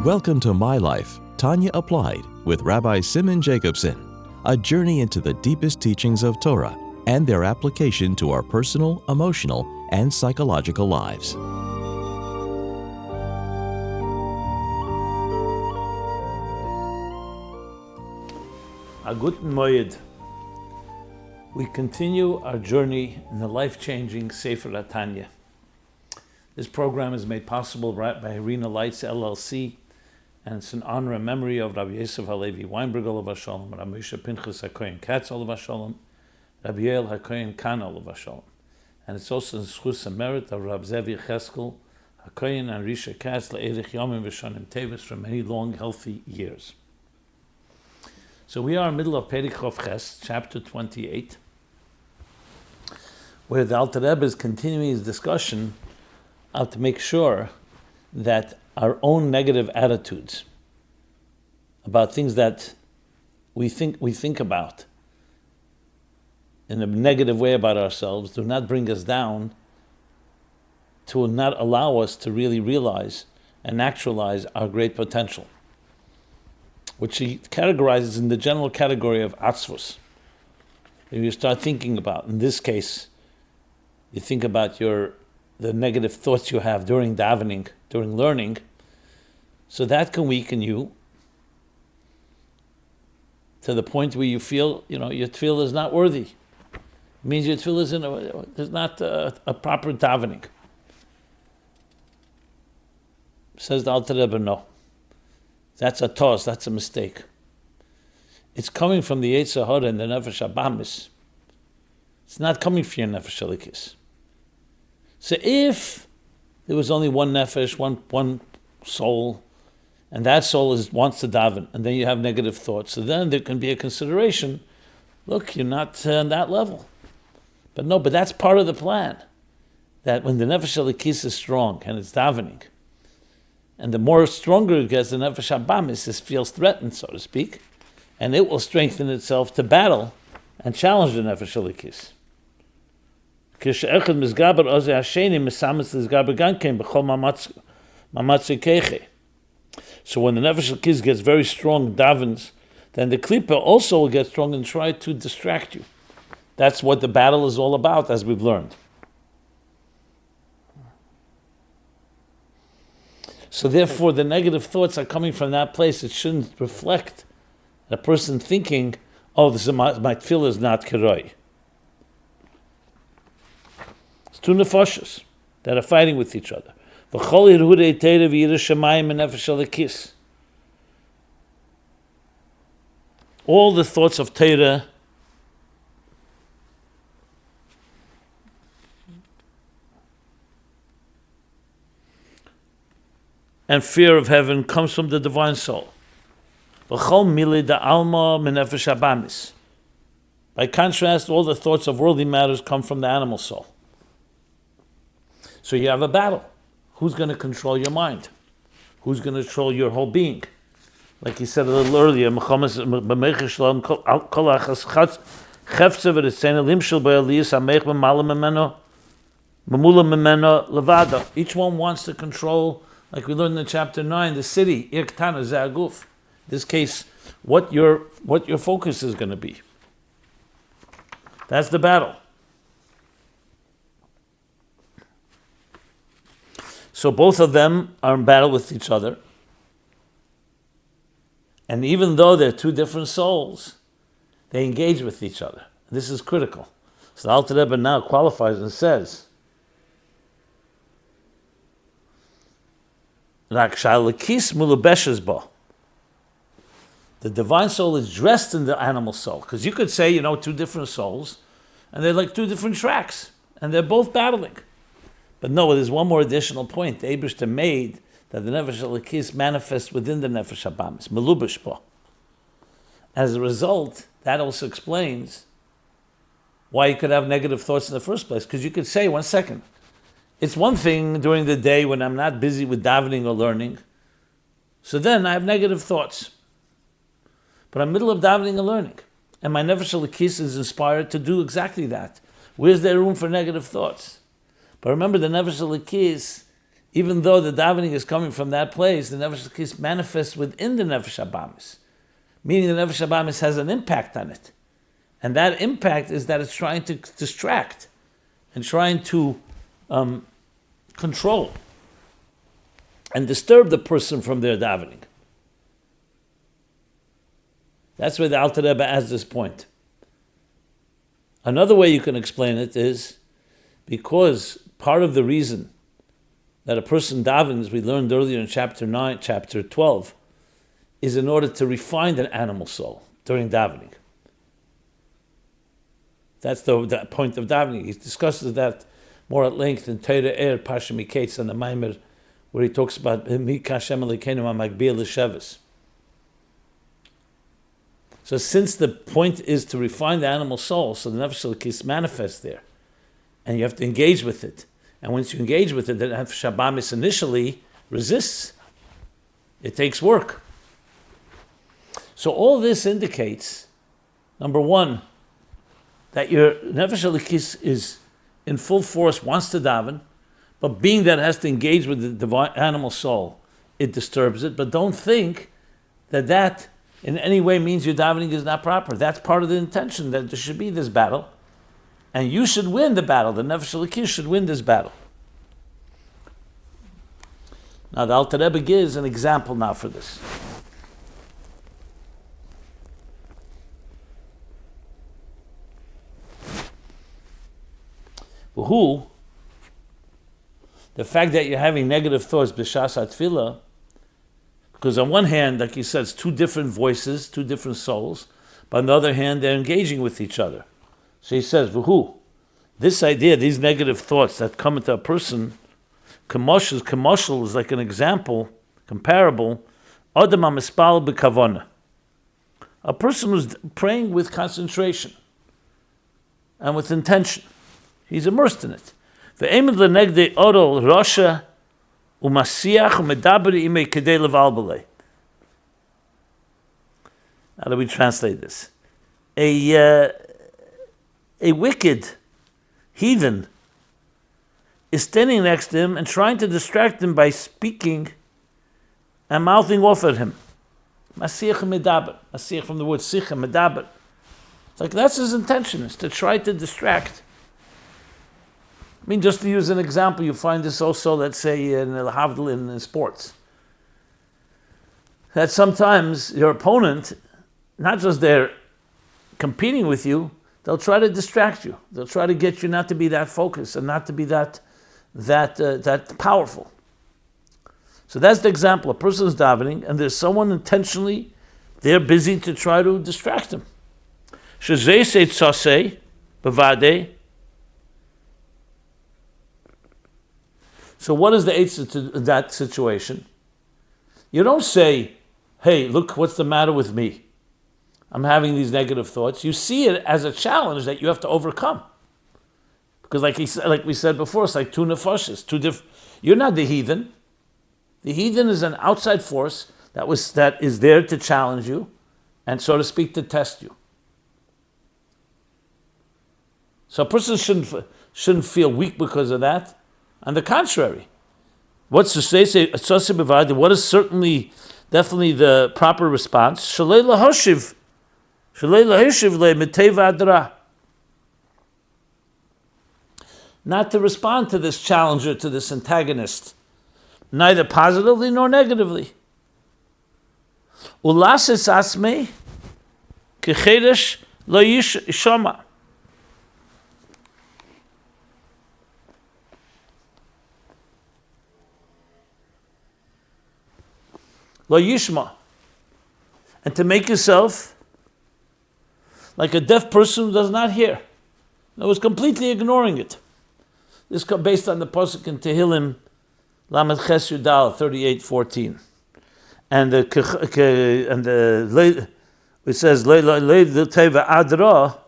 Welcome to My Life, Tanya Applied with Rabbi Simon Jacobson, a journey into the deepest teachings of Torah and their application to our personal, emotional, and psychological lives. A guten Moed. We continue our journey in the life-changing Sefer Tanya. This program is made possible by Arena Lights LLC, and it's in honor and memory of Rabbi Yosef Halevi Weinberg Olav Shalom, Rabbi Moshe Pinchas HaKohen Katz Olav Shalom, Rabbi Yael HaKohen Kana Olav Shalom. And it's also in schus and merit of Rabbi Zevi Cheskel HaKohen and Risha Katz Le'erich Yomim V'Shonim Tevis for many long, healthy years. So we are in the middle of Perek Chof Ches, chapter 28, where the Alter Rebbe is continuing his discussion to make sure that our own negative attitudes about things that we think about in a negative way about ourselves do not bring us down, to not allow us to really realize and actualize our great potential, which he categorizes in the general category of atzvus. If you start thinking about, in this case, you think about the negative thoughts you have during davening, during learning, so that can weaken you to the point where you feel, your tefillah is not worthy. It means your tefillah is not a proper davening. Says the Alter Rebbe, no. That's a toss, that's a mistake. It's coming from the Yetzer Hara and the Nefesh Abamis. It's not coming from your Nefesh Elikis. So if there was only one Nefesh, one soul, and that soul wants to daven, and then you have negative thoughts, so then there can be a consideration, look, you're not on that level. But that's part of the plan. That when the Nefesh Elikis is strong, and it's davening, and the more stronger it gets, the Nefesh Abamis feels threatened, so to speak, and it will strengthen itself to battle and challenge the Nefesh Elikis. So when the Nefesh Elikis gets very strong, davens, then the Klippa also will get strong and try to distract you. That's what the battle is all about, as we've learned. So therefore, the negative thoughts are coming from that place. It shouldn't reflect a person thinking, my tefillah is not keroi. It's two nefashos that are fighting with each other. All the thoughts of Torah and fear of heaven comes from the divine soul. By contrast, all the thoughts of worldly matters come from the animal soul. So you have a battle. Who's going to control your mind? Who's going to control your whole being? Like he said a little earlier, each one wants to control, like we learned in chapter 9, the city, in this case, what your focus is going to be. That's the battle. So both of them are in battle with each other. And even though they're two different souls, they engage with each other. This is critical. So the Alter Rebbe now qualifies and says, the divine soul is dressed in the animal soul. Because you could say, two different souls, and they're like two different tracks, and they're both battling. But no, there's one more additional point. The Eibishter made that the Nefesh Elikis manifests within the Nefesh Abamis, melubash bo. As a result, that also explains why you could have negative thoughts in the first place. Because you could say, 1 second, it's one thing during the day when I'm not busy with davening or learning, so then I have negative thoughts. But I'm in the middle of davening and learning, and my Nefesh Elikis is inspired to do exactly that. Where's there room for negative thoughts? But remember, the Nefesh Elikis even though the davening is coming from that place, the Nefesh Elokis manifests within the Nefesh Habamis, meaning the Nefesh Habamis has an impact on it. And that impact is that it's trying to distract and trying to control and disturb the person from their davening. That's where the Alter Rebbe adds this point. Another way you can explain it is because part of the reason that a person davens, we learned earlier in chapter 12, is in order to refine an animal soul during davening. That's the point of davening. He discusses that more at length in Torah Pasha Miketz and the Maimer, where he talks about So since the point is to refine the animal soul, so the Nefesh Elokis manifests there, and you have to engage with it. And once you engage with it, the Nefesh Habamis initially resists. It takes work. So all this indicates, number one, that your Nefesh Elokis is in full force, wants to daven, but being that it has to engage with the divine animal soul, it disturbs it. But don't think that in any way means your davening is not proper. That's part of the intention, that there should be this battle. And you should win the battle. The Nefesh Elokis should win this battle. Now the Alter Rebbe gives an example now for this. Who? The fact that you're having negative thoughts b'shas hatfilah, because on one hand, like he says, two different voices, two different souls, but on the other hand, they're engaging with each other. So he says, V'hu, this idea, these negative thoughts that come into a person, Kemoshel is like an example, comparable, Adam HaMispal b'kavona. A person who's praying with concentration and with intention. He's immersed in it. Ve'emed lenegdei oro rasha umasiach umedaber imei kedei levalbalei. How do we translate this? A wicked heathen is standing next to him and trying to distract him by speaking and mouthing off at him. Masiach medaber. Masiach from the word sicha, medaber. It's like that's his intention, is to try to distract. I mean, just to use an example, you find this also, let's say, in sports. That sometimes your opponent, not just they're competing with you, they'll try to distract you. They'll try to get you not to be that focused and not to be that powerful. So that's the example. A person is davening, and there's someone intentionally, they're busy to try to distract him. Shezei tzasei b'vadei. So what is the answer to that situation? You don't say, hey, look, what's the matter with me? I'm having these negative thoughts. You see it as a challenge that you have to overcome. Because like we said before, it's like two nefashos, two different. You're not the heathen. The heathen is an outside force that is there to challenge you and, so to speak, to test you. So a person shouldn't feel weak because of that. On the contrary, what's to say? What is definitely the proper response? Shalei lahoshiv le'miteva adra. Not to respond to this challenger, to this antagonist, neither positively nor negatively. Ulasis asmei kechedesh lo yishama. Lo yishma. And to make yourself like a deaf person who does not hear. No, was completely ignoring it. This is based on the pasuk in Tehillim, Lamed Ches Yudal 38:14, and it says Le Teva Adra.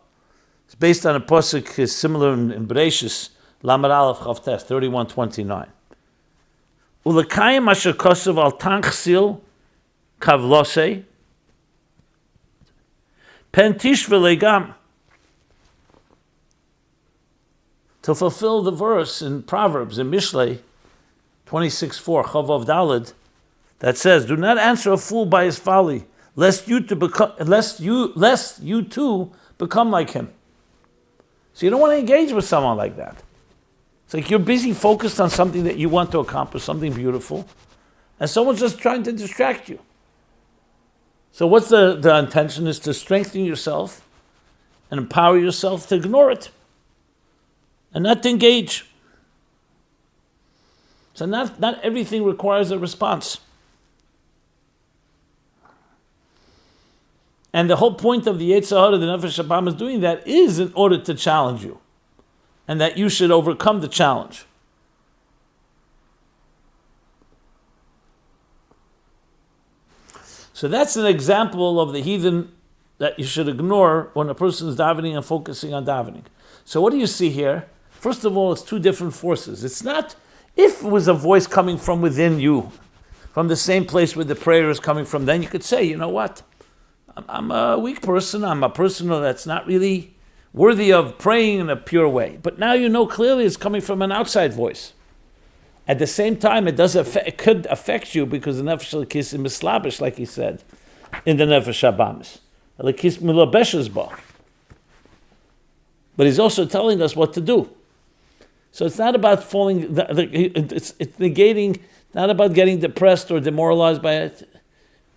It's based on a pasuk similar in Bereshis, Lamed Aleph Chavtes 31:29. Ulekayim asher kosav al tanchsil kavlosei pentish v'legam. To fulfill the verse in Proverbs, in Mishlei 26:4, Chavav Daled, that says, "Do not answer a fool by his folly, lest you too become like him." So you don't want to engage with someone like that. It's like you're busy focused on something that you want to accomplish, something beautiful, and someone's just trying to distract you. So what's the intention is to strengthen yourself and empower yourself to ignore it and not to engage. So not everything requires a response. And the whole point of the Yetzer Hara, the Nefesh Habam, is doing that is in order to challenge you, and that you should overcome the challenge. So that's an example of the heathen that you should ignore when a person is davening and focusing on davening. So what do you see here? First of all, it's two different forces. It's not, if it was a voice coming from within you, from the same place where the prayer is coming from, then you could say, you know what? I'm a weak person. I'm a person that's not really worthy of praying in a pure way. But now you know clearly it's coming from an outside voice. At the same time, it could affect you because the Nefesh Elokis is mislabish, like he said, in the Nefesh Habamis. Elokis milabeshes ba. But he's also telling us what to do. So it's not about falling, it's negating, not about getting depressed or demoralized by it.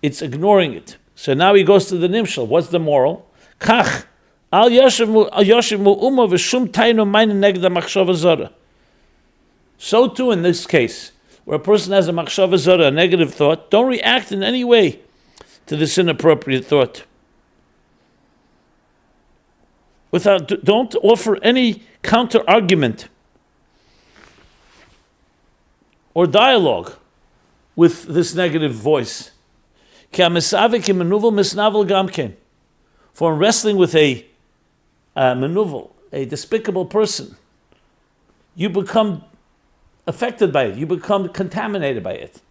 It's ignoring it. So now he goes to the Nimshal. What's the moral? Kach, al yoshev mu'uma v'shum tainu mayne neged ha'machshava zara. So too in this case, where a person has a machshava zara, a negative thought, don't react in any way to this inappropriate thought. Don't offer any counter argument or dialogue with this negative voice. For in wrestling with a menuvel, a despicable person, you become affected by it. You become contaminated by it.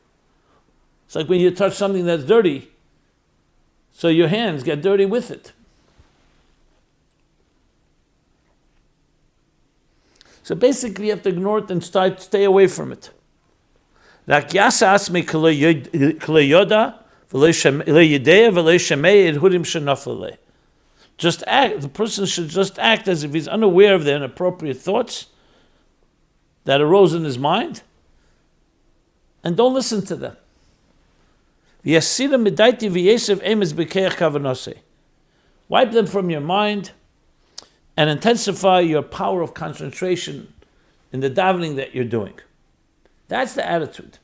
It's like when you touch something that's dirty, so your hands get dirty with it. So basically you have to ignore it and stay away from it. Just act. The person should just act as if he's unaware of the inappropriate thoughts that arose in his mind, and don't listen to them. Wipe them from your mind and intensify your power of concentration in the davening that you're doing. That's the attitude.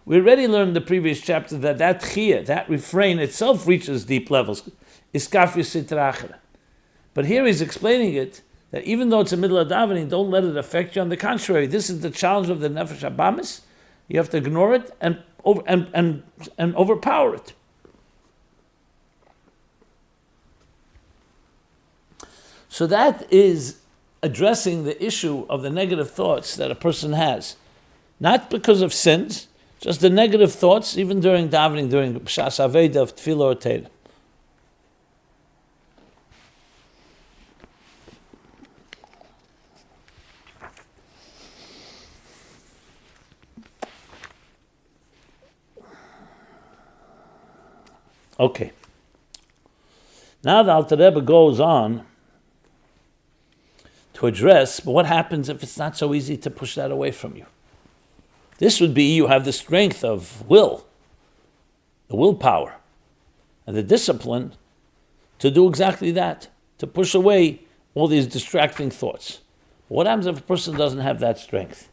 We already learned in the previous chapter that chiyah, that refrain itself reaches deep levels. But here he's explaining it, that even though it's a middle of davening, don't let it affect you. On the contrary, this is the challenge of the Nefesh Habamis. You have to ignore it and overpower it. So that is addressing the issue of the negative thoughts that a person has. Not because of sins, just the negative thoughts, even during davening, during B'shas Aveda of Tefillah or Torah. Okay. Now the Alter Rebbe goes on to address, but what happens if it's not so easy to push that away from you? This would be you have the strength of will, the willpower, and the discipline to do exactly that, to push away all these distracting thoughts. What happens if a person doesn't have that strength?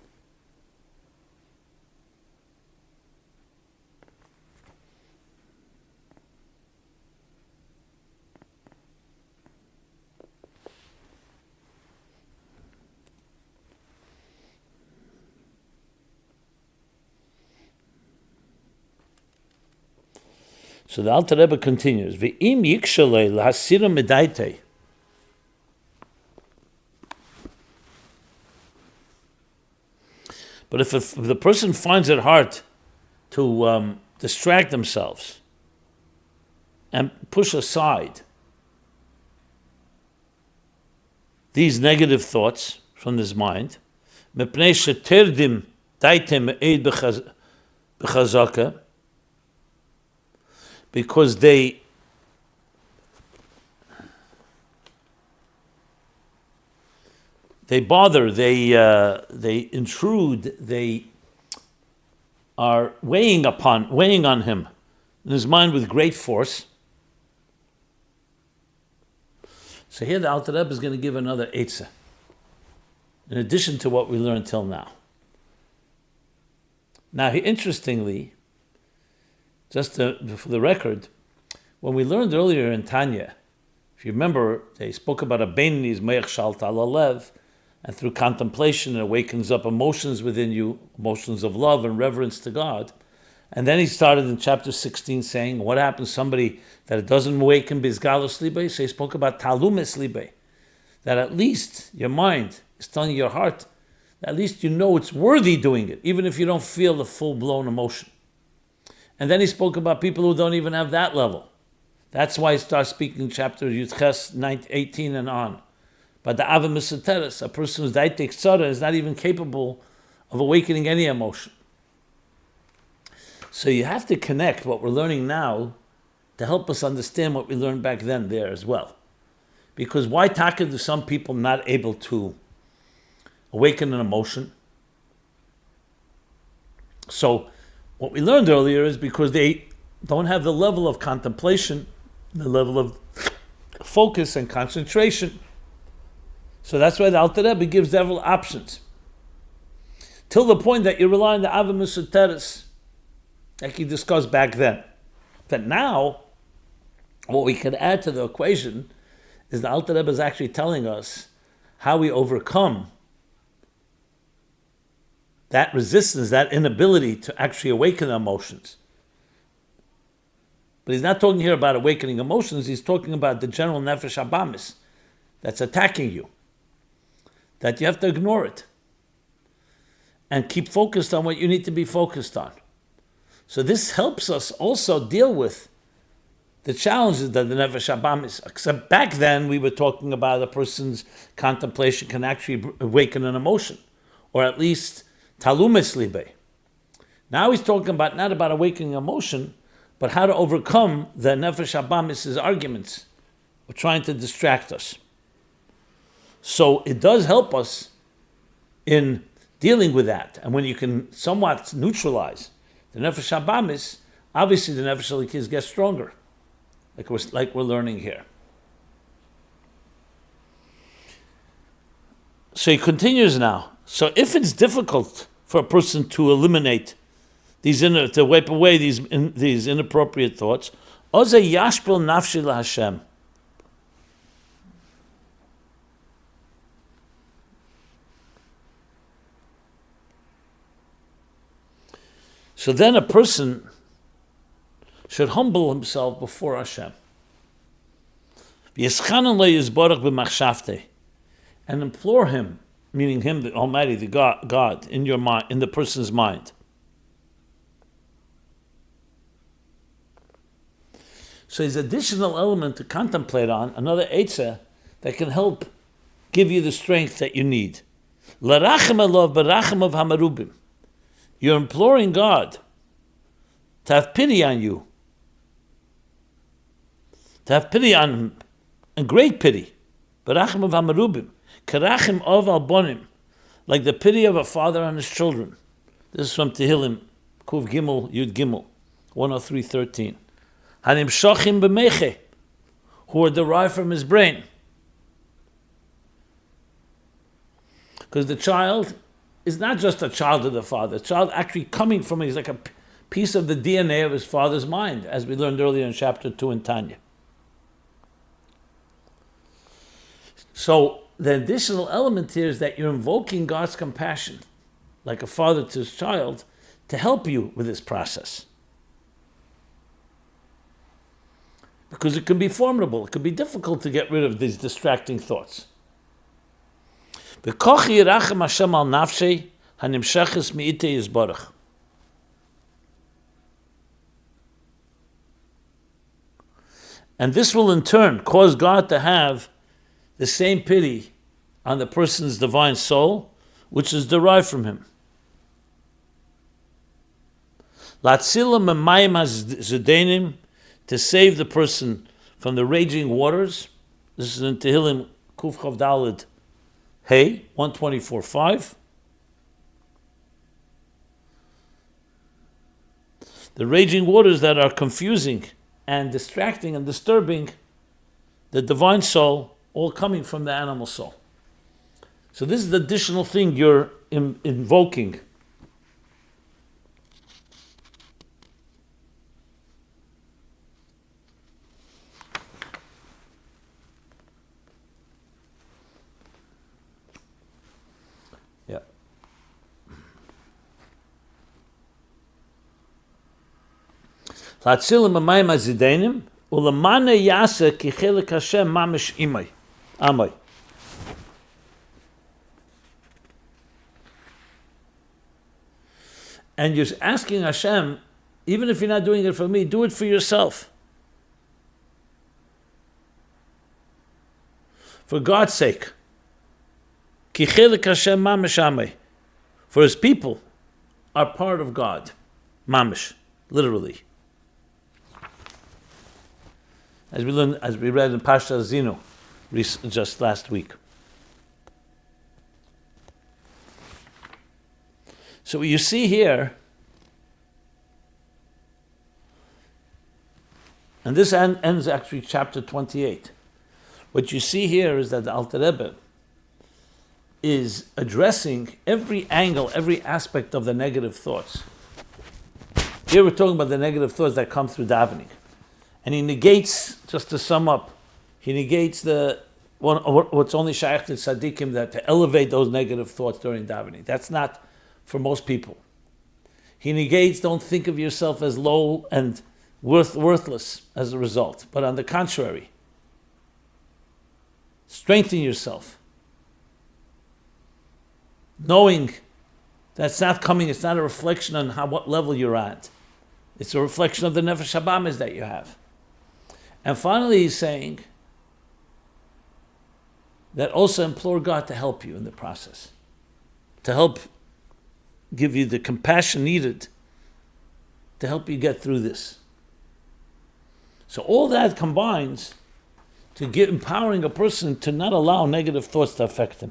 So the Alter Rebbe continues, V'im yikshalei l'hasira medaitei. But if the person finds it hard to distract themselves and push aside these negative thoughts from his mind, mepnei sheterdim daitem eid b'chazaka, because they bother, they intrude, they are weighing on him in his mind with great force. So here the Alter Rebbe is going to give another eitzah, in addition to what we learned till now. Now, interestingly, just for the record, when we learned earlier in Tanya, if you remember, they spoke about a Beinoni's Me'ech Shalta Ala Lev, and through contemplation it awakens up emotions within you, emotions of love and reverence to God. And then he started in chapter 16 saying, what happens to somebody that it doesn't awaken Bizgalus Libe? So he spoke about Talumis Libe, that at least your mind is telling your heart, that at least you know it's worthy doing it, even if you don't feel the full-blown emotion. And then he spoke about people who don't even have that level. That's why he starts speaking in chapter Yudches 18 and on. But the Ava Misoteres, a person who's Daitek Tzara, is not even capable of awakening any emotion. So you have to connect what we're learning now to help us understand what we learned back then there as well. Because why taka do some people not able to awaken an emotion? So what we learned earlier is because they don't have the level of contemplation, the level of focus and concentration. So that's why the Alter Rebbe gives several options. Till the point that you rely on the Ava Misoteres, like he discussed back then. But now, what we can add to the equation is the Alter Rebbe is actually telling us how we overcome that resistance, that inability to actually awaken emotions. But he's not talking here about awakening emotions, he's talking about the general nefesh habamis that's attacking you. That you have to ignore it and keep focused on what you need to be focused on. So this helps us also deal with the challenges that the nefesh habamis. Except back then we were talking about a person's contemplation can actually awaken an emotion, or at least talumis libe. Now he's talking about not about awakening emotion, but how to overcome the nefesh habamis' arguments of trying to distract us. So it does help us in dealing with that. And when you can somewhat neutralize the nefesh habamis, obviously the nefesh halikis gets stronger, like we're learning here. So he continues now. So if it's difficult for a person to eliminate to wipe away these inappropriate thoughts, oze yashpil nafshi laHashem. So then a person should humble himself before Hashem. And implore him, meaning him, the Almighty, the God, in your mind, in the person's mind. So there's an additional element to contemplate on, another eitzah that can help give you the strength that you need. L'rachem elov b'rachem of hamarubim. You're imploring God to have pity on you, to have pity on him, and great pity. B'rachem of hamarubim. Karachim of albonim, like the pity of a father on his children. This is from Tehillim, Kuv Gimel, Yud Gimel, 103:13. Hanim shochim b'meche, who are derived from his brain. Because the child is not just a child of the father. The child actually coming from him is like a piece of the DNA of his father's mind, as we learned earlier in chapter 2 in Tanya. So the additional element here is that you're invoking God's compassion, like a father to his child, to help you with this process. Because it can be formidable, it can be difficult to get rid of these distracting thoughts. And this will in turn cause God to have the same pity on the person's divine soul, which is derived from him. Latzila memayim hazedenim, to save the person from the raging waters. This is in Tehillim Kuf Chav Daled Hey 124:5. The raging waters that are confusing and distracting and disturbing the divine soul, all coming from the animal soul. So this is the additional thing you're invoking. Yeah. Latzilim amayim azidenim ulamane yasa ki chelik Hashem mamish imay amay. And you're asking Hashem, even if you're not doing it for me, do it for yourself. For God's sake. Ki chelik Hashem mamish amay. For his people are part of God. Mamish, literally. As we read in Pasha Zino just last week. So what you see here, and this ends actually chapter 28. What you see here is that the Alter Rebbe is addressing every angle, every aspect of the negative thoughts. Here we're talking about the negative thoughts that come through davening. And he negates, just to sum up, he negates what's only shaykh to tzaddikim, that to elevate those negative thoughts during davening. That's not for most people. He negates, don't think of yourself as low and worthless as a result. But on the contrary, strengthen yourself. Knowing that's not coming, it's not a reflection on what level you're at. It's a reflection of the nefesh habamis that you have. And finally, he's saying that also implore God to help you in the process, to help give you the compassion needed to help you get through this. So all that combines to empowering a person to not allow negative thoughts to affect him.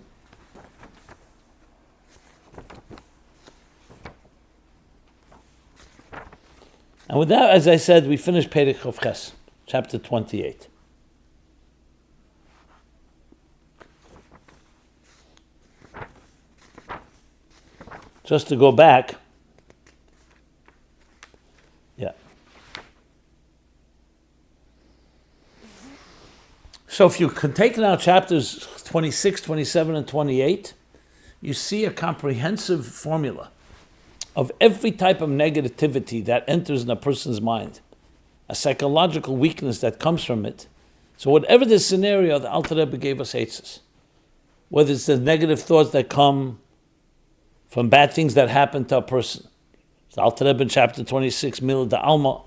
And with that, as I said, we finished Perek Chav Ches, chapter 28. Just to go back, yeah. So if you can take now chapters 26, 27, and 28, you see a comprehensive formula of every type of negativity that enters in a person's mind, a psychological weakness that comes from it. So whatever the scenario, the Alter Rebbe gave us eitzes. Whether it's the negative thoughts that come from bad things that happen to a person. The Alter Rebbe in chapter 26, Mila de Alma,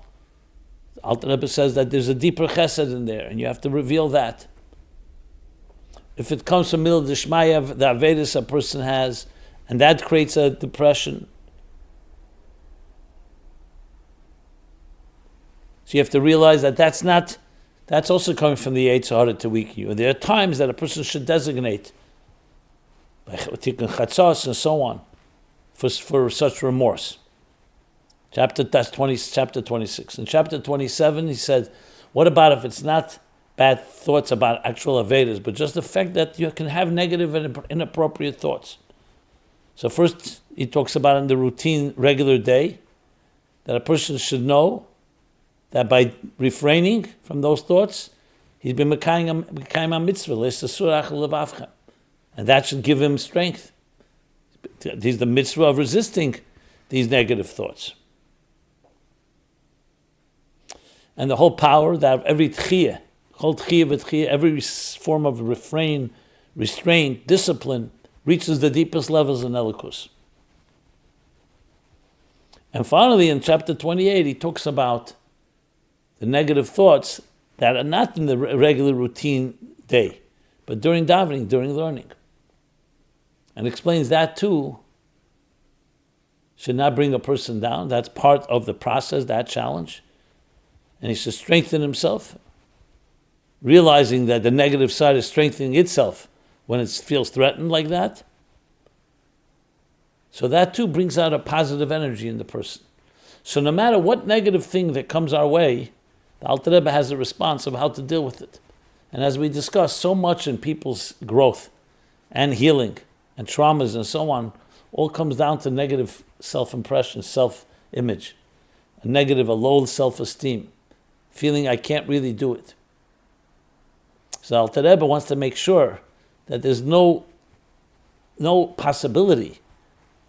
the Alter Rebbe says that there's a deeper chesed in there, and you have to reveal that. If it comes from Mila de Shmaya, the Avedis a person has, and that creates a depression. So you have to realize that that's also coming from the Yetzer Hara to weaken you. And there are times that a person should designate, like Tikkun Chatzos and so on, for such remorse. Chapter 26. In chapter 27, he said, what about if it's not bad thoughts about actual Avedas, but just the fact that you can have negative and inappropriate thoughts? So first, he talks about in the routine, regular day, that a person should know that by refraining from those thoughts, he's been mekayim a mitzvah, and that should give him strength. He's the mitzvah of resisting these negative thoughts. And the whole power that every tchiyah, every form of refrain, restraint, discipline, reaches the deepest levels in Elikus. And finally, in chapter 28, he talks about the negative thoughts that are not in the regular routine day, but during davening, during learning. And explains that too should not bring a person down. That's part of the process, that challenge. And he should strengthen himself, realizing that the negative side is strengthening itself when it feels threatened like that. So that too brings out a positive energy in the person. So no matter what negative thing that comes our way, the Alter Rebbe has a response of how to deal with it. And as we discussed, so much in people's growth and healing and traumas and so on, all comes down to negative self-impression, self-image, a low self-esteem, feeling I can't really do it. So Alter Rebbe wants to make sure that there's no possibility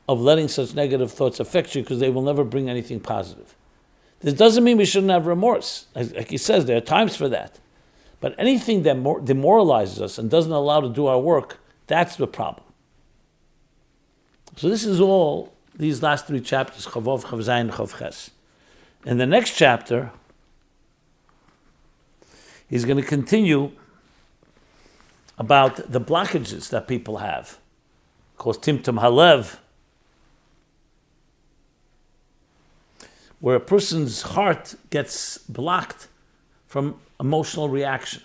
of letting such negative thoughts affect you, because they will never bring anything positive. This doesn't mean we shouldn't have remorse. Like he says, there are times for that. But anything that demoralizes us and doesn't allow to do our work, that's the problem. So this is all these last three chapters, Chavov, Chav Zayin, Chav Ches. In the next chapter, he's going to continue about the blockages that people have. Called Timtum Halev, where a person's heart gets blocked from emotional reaction.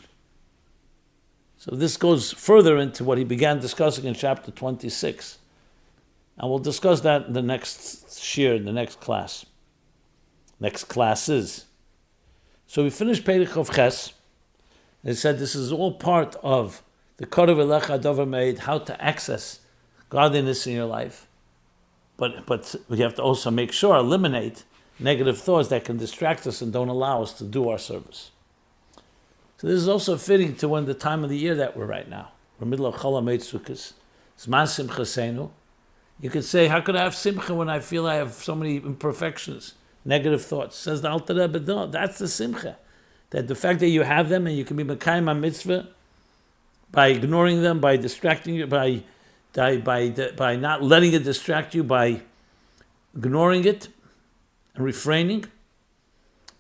So this goes further into what he began discussing in chapter 26. And we'll discuss that in the next shir, in the next class. Next classes. So we finished Perek Chav Ches, and it said this is all part of the Korav Elecha Dover Meid, how to access godliness in your life. But we have to also make sure, eliminate negative thoughts that can distract us and don't allow us to do our service. So this is also fitting to the time of the year that we're right now. We're in the middle of Chol HaMoed Sukkos. Zman Simchaseinu. You could say, how could I have simcha when I feel I have so many imperfections, negative thoughts? Says the Alter Rebbe, no, that's the simcha. That the fact that you have them and you can be Mekayim HaMitzvah by ignoring them, by distracting you, by not letting it distract you, by ignoring it and refraining.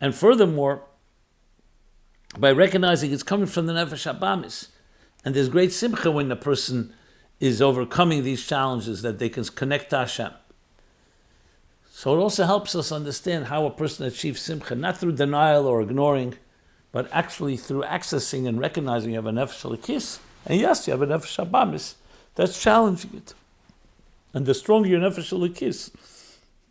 And furthermore, by recognizing it's coming from the Nefesh Habamis. And there's great simcha when the person is overcoming these challenges, that they can connect to Hashem. So it also helps us understand how a person achieves simcha, not through denial or ignoring, but actually through accessing and recognizing you have a Nefesh Elikis. And yes, you have a Nefesh Habamis that's challenging it. And the stronger your Nefesh Elikis,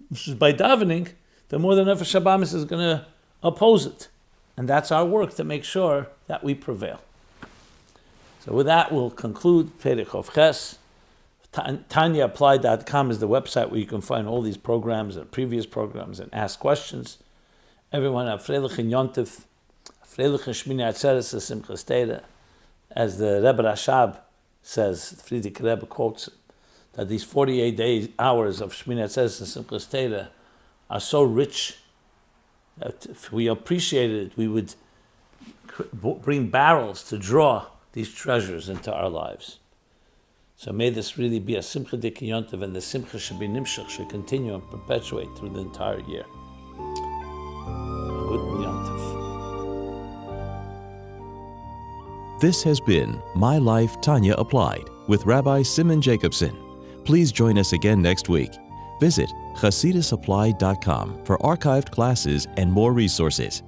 which is by davening, the more the Nefesh Habamis is going to oppose it. And that's our work, to make sure that we prevail. So with that, we'll conclude Perek Chav Ches. TanyaApplied.com is the website where you can find all these programs and previous programs and ask questions. Everyone, Freilich and Yontif, Freilich and Shmini Atzeres, Simchas Torah. As the Rebbe Rashab says, Friedrich Rebbe quotes that these 48 hours of Shmini Atzeres and Simchas Torah are so rich that if we appreciated it, we would bring barrels to draw these treasures into our lives. So may this really be a Simcha Diki Yontiv, and the Simcha should be Nimshach, should continue and perpetuate through the entire year. Good Yontiv. This has been My Life, Tanya Applied with Rabbi Simon Jacobson. Please join us again next week. Visit ChasidusApplied.com for archived classes and more resources.